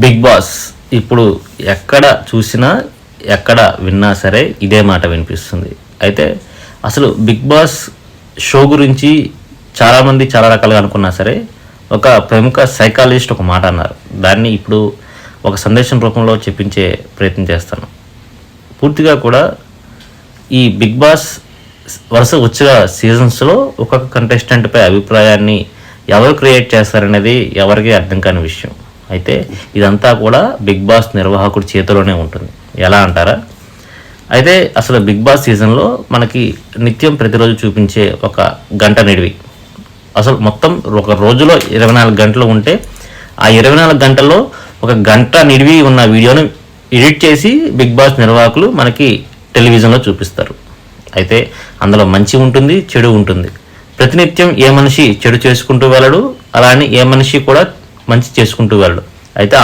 Big boss ఇప్పుడు ఎక్కడ చూసినా ఎక్కడ విన్నా సరే ఇదే మాట వినిపిస్తుంది. అయితే అసలు బిగ్ బాస్ షో గురించి చాలామంది చాలా రకాలుగా అనుకున్నా సరే ఒక ప్రముఖ సైకాలజిస్ట్ ఒక మాట అన్నారు. దాన్ని ఇప్పుడు ఒక సందేశం రూపంలో చెప్పించే ప్రయత్నం చేస్తాను. పూర్తిగా కూడా ఈ బిగ్ బాస్ వరుస వచ్చిన సీజన్స్లో ఒక్కొక్క కంటెస్టెంట్పై అభిప్రాయాన్ని ఎవరు క్రియేట్ చేస్తారనేది ఎవరికి అర్థం కాని విషయం. అయితే ఇదంతా కూడా బిగ్ బాస్ నిర్వాహకుడి చేతిలోనే ఉంటుంది. ఎలా అంటారా? అయితే అసలు బిగ్ బాస్ సీజన్లో మనకి నిత్యం ప్రతిరోజు చూపించే ఒక గంట నిడివి, అసలు మొత్తం ఒక రోజులో 24 గంటలు ఉంటే ఆ 24 గంటల్లో ఒక గంట నిడివి ఉన్న వీడియోని ఎడిట్ చేసి బిగ్ బాస్ నిర్వాహకులు మనకి టెలివిజన్లో చూపిస్తారు. అయితే అందులో మంచి ఉంటుంది, చెడు ఉంటుంది. ప్రతినిత్యం ఏ మనిషి చెడు చేసుకుంటూ వెళ్ళడు, అలానే ఏ మనిషి కూడా మంచి చేసుకుంటూ వెళ్ళడు. అయితే